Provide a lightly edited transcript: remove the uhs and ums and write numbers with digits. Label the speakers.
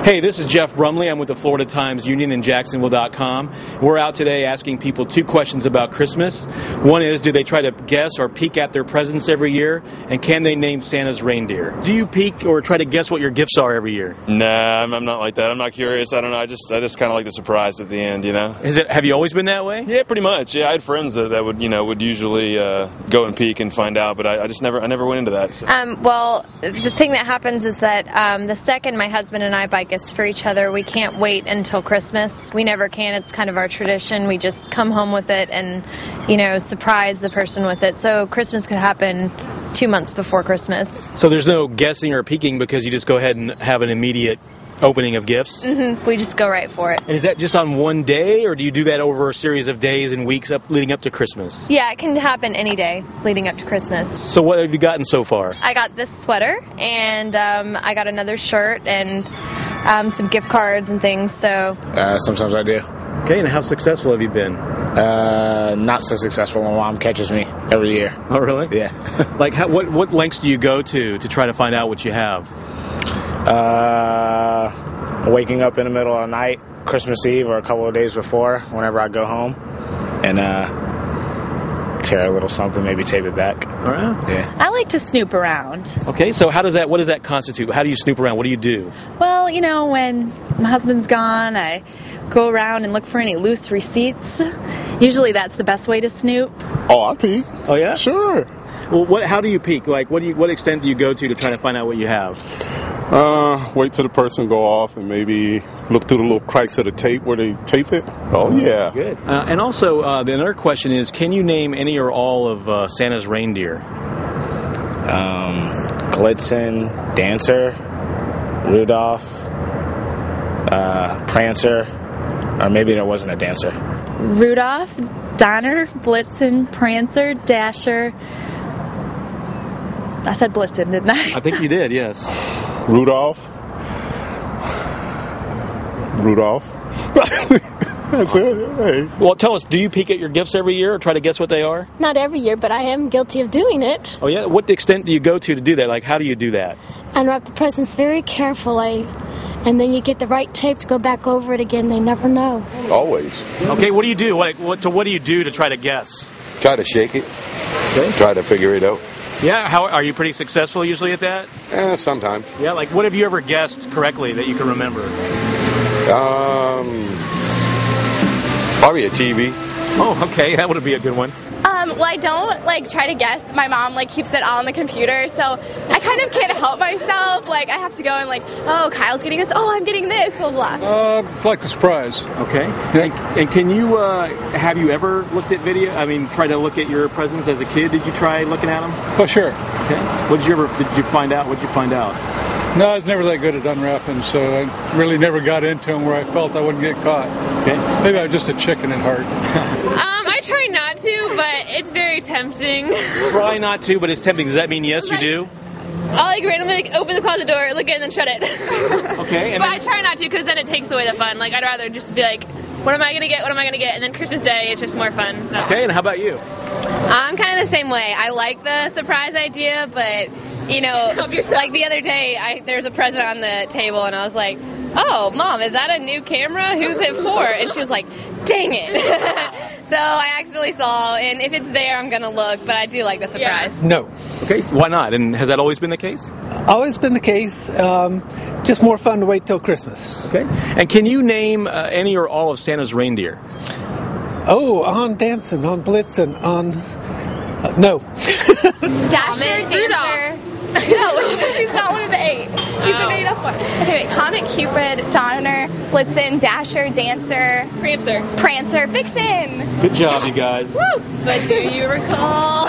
Speaker 1: Hey, this is Jeff Brumley. I'm with the Florida Times Union in Jacksonville.com. We're out today asking people 2 questions about Christmas. One is, do they try to guess or peek at their presents every year? And can they name Santa's reindeer? Do you peek or try to guess what your gifts are every year?
Speaker 2: Nah, I'm not like that. I'm not curious. I don't know. I just kind of like the surprise at the end, you know?
Speaker 1: Have you always been that way?
Speaker 2: Yeah, pretty much. Yeah, I had friends that would usually go and peek and find out, but I never went into that. So.
Speaker 3: Well, the thing that happens is that the second my husband and I buy gifts for each other, we can't wait until Christmas. We never can. It's kind of our tradition. We just come home with it and, surprise the person with it. So Christmas could happen 2 months before Christmas.
Speaker 1: So there's no guessing or peeking because you just go ahead and have an immediate opening of gifts?
Speaker 3: Mm-hmm. We just go right for it.
Speaker 1: And is that just on one day, or do you do that over a series of days and weeks leading up to Christmas?
Speaker 3: Yeah, it can happen any day leading up to Christmas.
Speaker 1: So what have you gotten so far?
Speaker 3: I got this sweater, and I got another shirt, and some gift cards and things. So
Speaker 4: sometimes I do.
Speaker 1: Okay, and how successful have you been?
Speaker 4: Not so successful. My mom catches me every year.
Speaker 1: Oh, really?
Speaker 4: Yeah.
Speaker 1: Like, what lengths do you go to try to find out what you have?
Speaker 4: Waking up in the middle of the night, Christmas Eve or a couple of days before, whenever I go home, and tear a little something, maybe tape it back.
Speaker 1: All right.
Speaker 4: Yeah.
Speaker 5: I like to snoop around.
Speaker 1: Okay, so what does that constitute? How do you snoop around? What do you do?
Speaker 5: Well, when my husband's gone, I go around and look for any loose receipts. Usually that's the best way to snoop.
Speaker 6: Oh, I peek.
Speaker 1: Oh, yeah?
Speaker 6: Sure.
Speaker 1: Well, how do you peek? Like, what extent do you go to try to find out what you have?
Speaker 6: Wait till the person go off and maybe look through the little cracks of the tape where they tape it. Oh, yeah.
Speaker 1: Good. And also, the another question is, can you name any or all of Santa's reindeer?
Speaker 4: Blitzen, Dancer, Rudolph, Prancer, or maybe there wasn't a Dancer.
Speaker 5: Rudolph, Donner, Blitzen, Prancer, Dasher. I said Blitzen, didn't I?
Speaker 1: I think you did, yes.
Speaker 6: Rudolph. That's it. Hey.
Speaker 1: Well, tell us, do you peek at your gifts every year or try to guess what they are?
Speaker 7: Not every year, but I am guilty of doing it.
Speaker 1: Oh, yeah? What extent do you go to do that? Like, how do you do that?
Speaker 7: Unwrap the presents very carefully, and then you get the right tape to go back over it again. They never know.
Speaker 8: Always.
Speaker 1: Okay, what do you do? What do you do to try to guess?
Speaker 8: Try to shake it.
Speaker 1: Okay.
Speaker 8: Try to figure it out.
Speaker 1: Yeah, how are you pretty successful usually at that?
Speaker 8: Sometimes.
Speaker 1: Yeah, like what have you ever guessed correctly that you can remember?
Speaker 8: Probably a TV.
Speaker 1: Oh, okay, that would be a good one.
Speaker 9: Well, I don't try to guess. My mom keeps it all on the computer, so I kind of can't help myself. I have to go and oh, Kyle's getting this. Oh, I'm getting this. Blah blah.
Speaker 10: Like the surprise.
Speaker 1: Okay.
Speaker 10: Yeah.
Speaker 1: And can you have you ever looked at video? I mean, try to look at your presents as a kid. Did you try looking at them?
Speaker 10: Oh, sure.
Speaker 1: Okay. Did you find out? What'd you find out?
Speaker 10: No, I was never that good at unwrapping, so I really never got into them where I felt I wouldn't get caught.
Speaker 1: Okay.
Speaker 10: Maybe I was just a chicken at heart.
Speaker 9: I try not to, but it's very tempting.
Speaker 1: Try not to, but it's tempting. Does that mean yes, you do?
Speaker 9: I'll randomly open the closet door, look in, and then shut it.
Speaker 1: Okay.
Speaker 9: But I try not to because then it takes away the fun. I'd rather just be what am I going to get? What am I going to get? And then Christmas Day, it's just more fun. So.
Speaker 1: Okay, and how about you?
Speaker 9: I'm kind of the same way. I like the surprise idea, but, like the other day, there was a present on the table, and I was like, oh, Mom, is that a new camera? Who's it for? And she was like, dang it. So I accidentally saw, and if it's there, I'm going to look, but I do like the surprise.
Speaker 10: Yeah. No.
Speaker 1: Okay, why not? And has that always been the case?
Speaker 11: Always been the case. Just more fun to wait till Christmas.
Speaker 1: Okay. And can you name any or all of Santa's reindeer?
Speaker 11: Oh, on Dancing, on Blitzen, on... no.
Speaker 9: Dasher, Rudolph. No, she's not one of the 8. She's a made up one. Okay, wait. Comet, Cupid, Donner, Blitzen, Dasher, Dancer, Prancer, Vixen.
Speaker 1: Good job, you guys.
Speaker 9: Woo! But do you recall?